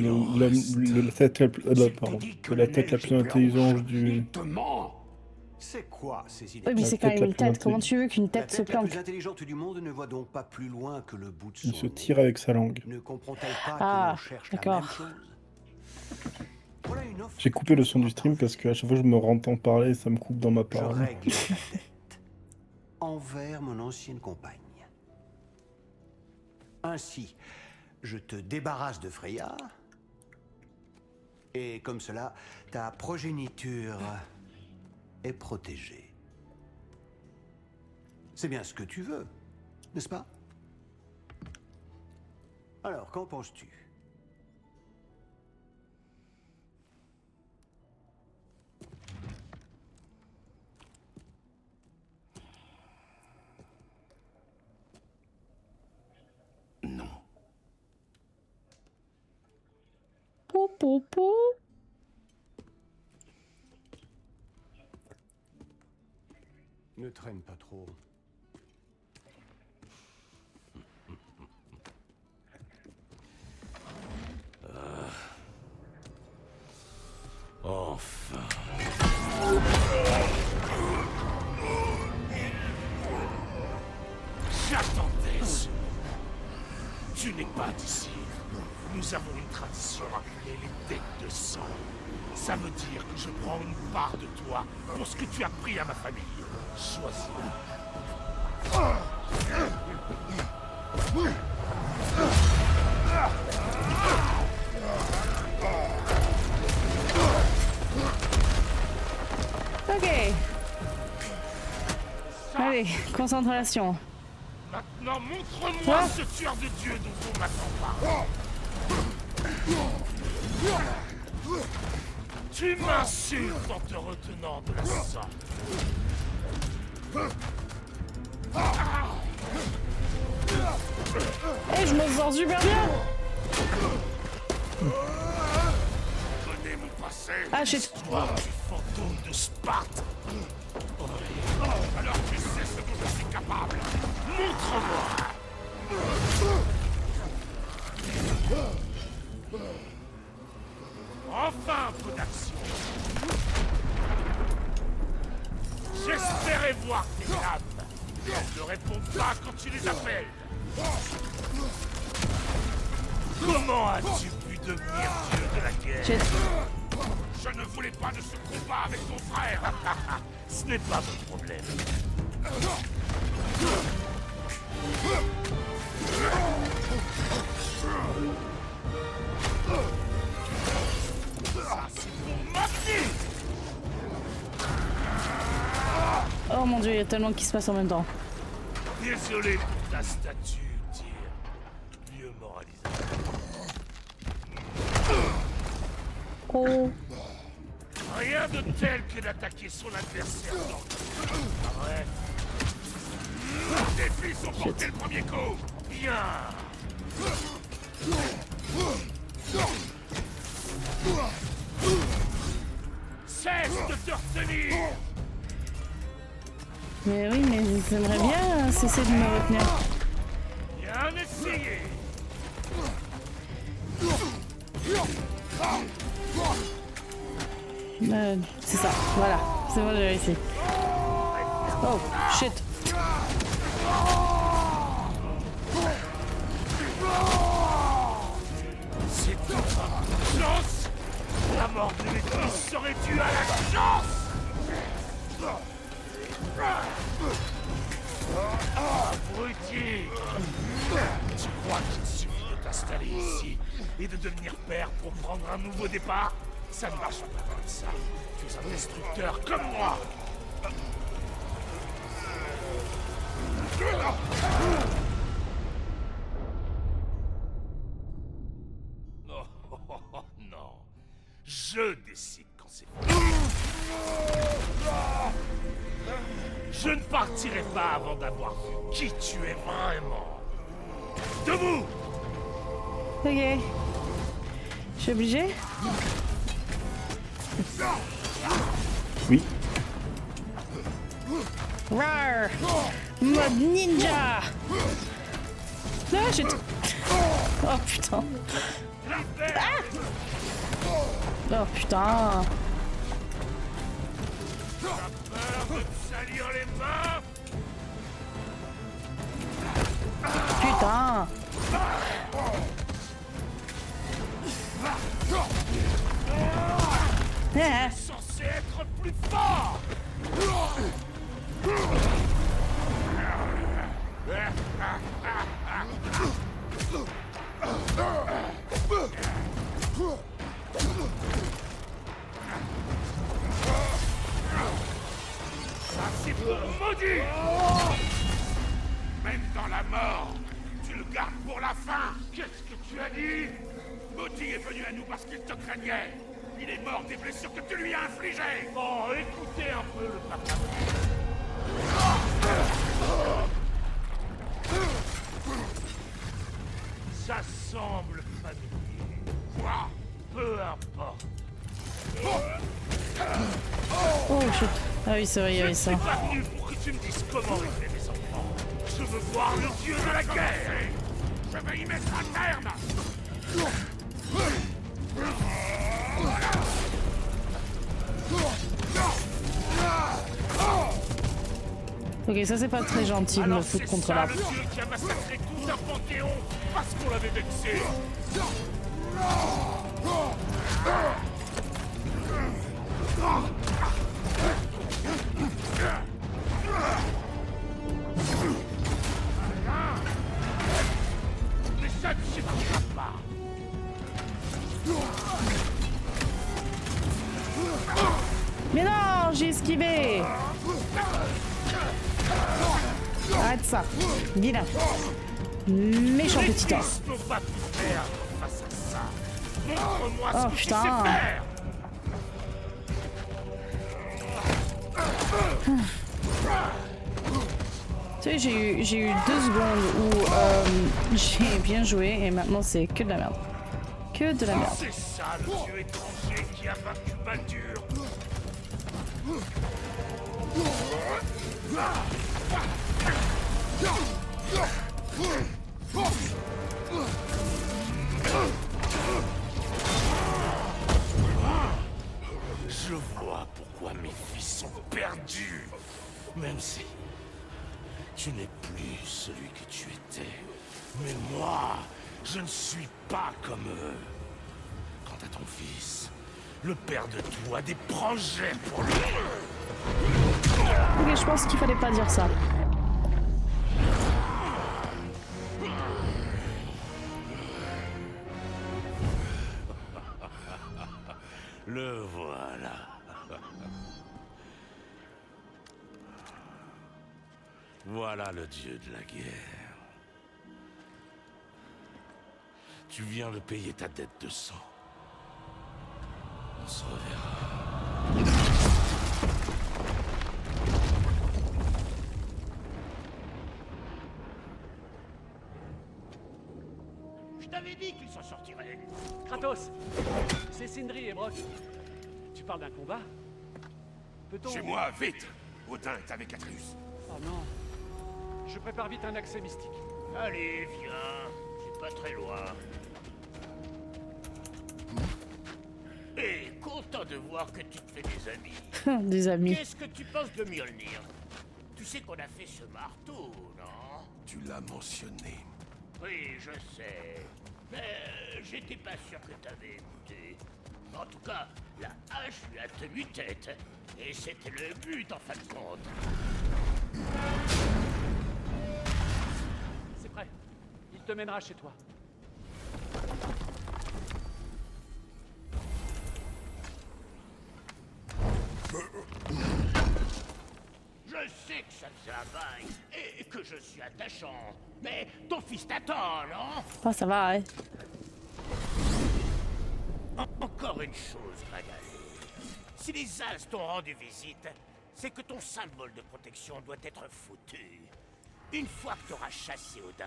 la tête la plus intelligente du... Te ment. C'est quoi ces idées? Oui, mais La c'est quand tête même la une plus tête. Comment tu veux qu'une La tête se tête la planque? plus intelligente du monde ne voit donc pas plus loin que le bout de son Il se nez. tire avec sa langue. Ne comprend-elle pas Ah, que l'on cherche la d'accord. même chose? Voilà une offre. J'ai coupé le son du stream parce qu'à chaque fois que je me entends parler, ça me coupe dans ma Je parole. règle ta dette envers mon ancienne compagne. Ainsi, je te débarrasse de Freya, et comme cela, ta progéniture est protégée. C'est bien ce que tu veux, n'est-ce pas? Alors, qu'en penses-tu? Non. Pou, pou, pou. Ne traîne pas trop. Enfin. J'attendais ce moment. Tu n'es pas d'ici. Nous avons une tradition appelée les dettes de sang. Ça veut dire que je prends une part de toi pour ce que tu as pris à ma famille. Choisis-la. Ok. Allez, concentration. Maintenant, montre-moi Quoi? ce tueur de Dieu dont on m'attend pas. Tu m'insultes en te retenant de la sorte. Eh, je me sens super bien. Connais mon passé. Ah, je- Toi, du fantôme de Sparte. Oui. Alors tu sais ce dont je suis capable. Montre-moi. Enfin un peu d'action. J'espérais voir tes âmes. Elles ne répondent pas quand tu les appelles. Comment as-tu pu devenir dieu de la guerre? J'ai- Je ne voulais pas de ce combat avec ton frère. Ce n'est pas mon problème. Ça, c'est pour m'amener. Oh mon dieu, il y a tellement qui se passe en même temps. Désolé pour ta statue, Tyr. Vieux moralisateur. trop. Rien de tel que d'attaquer son adversaire dans le... Bref. Les filles sont portés le premier coup. Bien. Cesse de te retenir. Mais oui, mais j'aimerais bien cesser de me retenir. Bien essayé. C'est ça, voilà. C'est bon, j'ai réussi. Oh, shit. C'est ta chance. La mort de Métis serait due à la chance. Abruti. Tu crois qu'il suffit de t'installer ici et de devenir père pour prendre un nouveau départ? Ça ne marche pas comme ça. Tu es un destructeur comme moi. Oh, non. Je décide quand c'est fini. Je ne partirai pas avant d'avoir vu qui tu es vraiment. Debout! Ok. Je suis obligée? Oui. Rar! Mode ninja! Ah, j'ai... Oh putain! Ah! Oh putain! T'as peur de te salir les mains? Putain! Ah. Censé être plus fort! Ça c'est pour maudit! Même dans la mort, tu le gardes pour la fin! Qu'est-ce que tu as dit? Maudit est venu à nous parce qu'il te craignait! Il est mort des blessures que tu lui as infligées! Bon, écoutez un peu le papa. Ça semble familier. Quoi? Peu importe. Oh shit! Ah oui, c'est vrai, il y Je avait ne ça. suis pas venu pour que tu me dises comment élever mes enfants. Je veux voir le dieu de la guerre. Je vais y mettre un terme. Ok, ça c'est pas très gentil de me Alors foutre c'est contre ça l'arbre. le dieu qui a massacré tout un panthéon parce qu'on l'avait vexé. Mais ça ne suffira pas. Mais non, j'ai esquivé! Arrête ça, vilain. Méchant Les petit homme. fils n'ont pas pu perdre face à ça. Montre-moi Oh, ce que tu sais putain. faire. Tu sais, j'ai eu 2 secondes où j'ai bien joué et maintenant c'est que de la merde. Que de la merde. C'est ça le dieu étranger qui a vaincu Baldur. Je vois pourquoi mes fils sont perdus. Même si tu n'es plus celui que tu étais. Mais moi, je ne suis pas comme eux. Quant à ton fils, le père de tout a des projets pour lui. Ok, je pense qu'il fallait pas dire ça. Le voilà. Voilà le dieu de la guerre. Tu viens de payer ta dette de sang. On se reverra. Je t'avais dit qu'il s'en sortirait. Kratos, c'est Sindri et Brock. Tu parles d'un combat? Peut-on... Chez moi, vite! Odin est avec Atreus. Oh non. Je prépare vite un accès mystique. Allez, viens. C'est pas très loin. Et content de voir que tu te fais des amis. Des amis. Qu'est-ce que tu penses de Mjolnir? Tu sais qu'on a fait ce marteau, non? Tu l'as mentionné. Oui, je sais. Mais j'étais pas sûr que t'avais écouté. En tout cas, la hache lui a tenu tête. Et c'était le but, en fin de compte. C'est prêt. Il te mènera chez toi. Je sais que ça faisait un bail, et que je suis attachant. Mais ton fils t'attend, non? Oh, ça va, ouais. Encore une chose, Gragal. Si les As t'ont rendu visite, c'est que ton symbole de protection doit être foutu. Une fois que t'auras chassé Odin,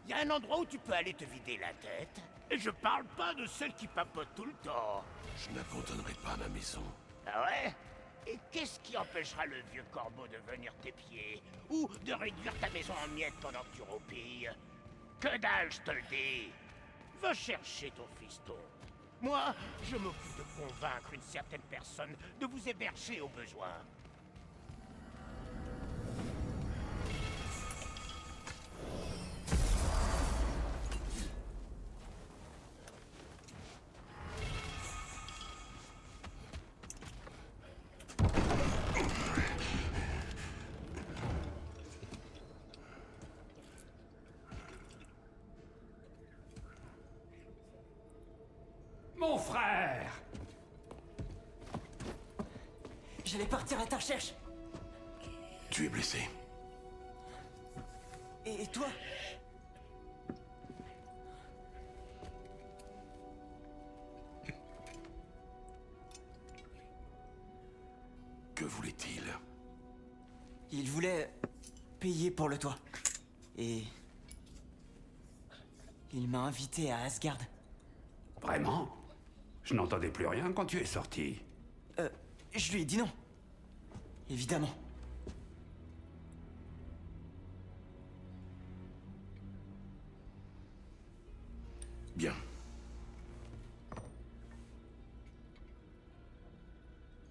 il y a un endroit où tu peux aller te vider la tête. Et je parle pas de celle qui papote tout le temps. Je n'abandonnerai pas ma maison. Ah ouais? Et qu'est-ce qui empêchera le vieux corbeau de venir t'épier? Ou de réduire ta maison en miettes pendant que tu roupilles? Que dalle, je te le dis! Va chercher ton fiston. Moi, je m'occupe de convaincre une certaine personne de vous héberger au besoin. Mon frère! J'allais partir à ta recherche. Tu es blessé. Et toi? Que voulait-il? Il voulait payer pour le toit. Et... il m'a invité à Asgard. Vraiment? Je n'entendais plus rien quand tu es sorti. Je lui ai dit non. Évidemment. Bien.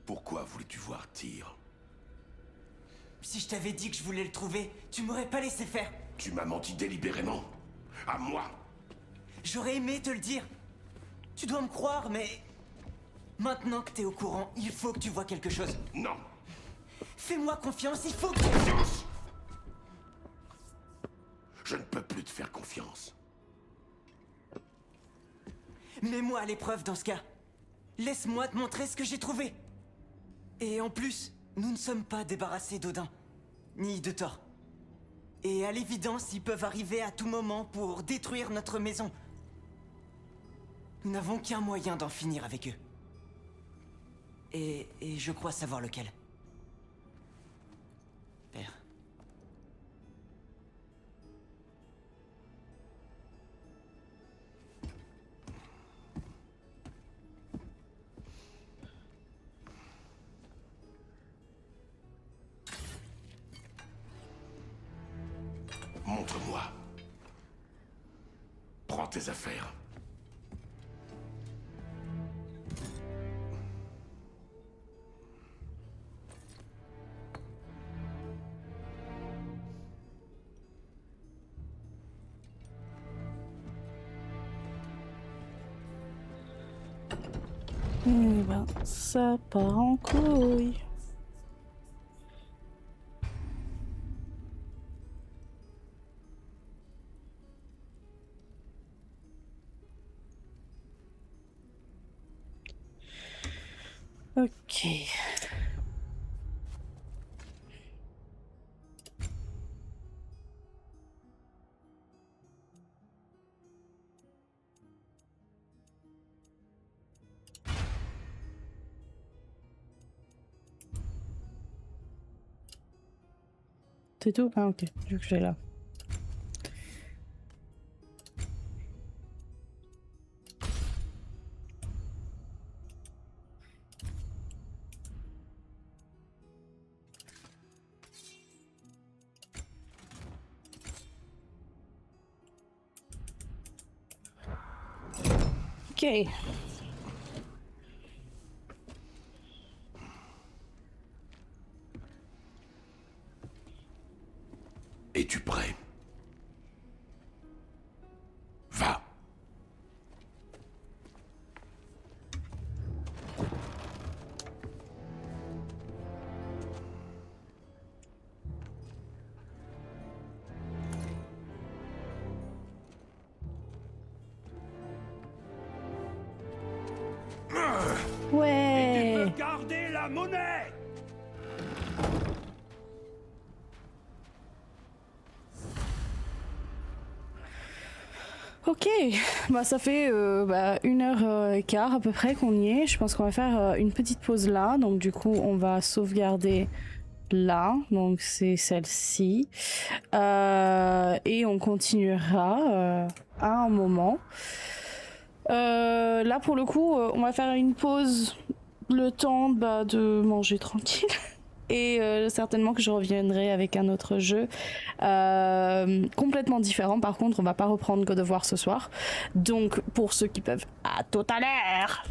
Pourquoi voulais-tu voir Tyr? Si je t'avais dit que je voulais le trouver, tu m'aurais pas laissé faire. Tu m'as menti délibérément? À moi? J'aurais aimé te le dire. Tu dois me croire, mais... maintenant que t'es au courant, il faut que tu vois quelque chose. Non. Fais-moi confiance, il faut que tu... Confiance! Je ne peux plus te faire confiance. Mets-moi à l'épreuve dans ce cas. Laisse-moi te montrer ce que j'ai trouvé. Et en plus, nous ne sommes pas débarrassés d'Odin, ni de Thor. Et à l'évidence, ils peuvent arriver à tout moment pour détruire notre maison. Nous n'avons qu'un moyen d'en finir avec eux. Et je crois savoir lequel. Père. Montre-moi. Prends tes affaires. Eh ben, ça part en couille. Ok. C'est tout? Ah ok, vu que j'ai là. Ok. Es-tu prêt? Va. Ouais. Gardez la monnaie! Ok, bah ça fait 1h15 à peu près qu'on y est. Je pense qu'on va faire une petite pause là. Donc du coup, on va sauvegarder là. Donc c'est celle-ci. Et on continuera à un moment. Là pour le coup, on va faire une pause. Le temps de manger tranquille. Et certainement que je reviendrai avec un autre jeu complètement différent. Par contre, on va pas reprendre God of War ce soir. Donc, pour ceux qui peuvent, à tout à l'heure!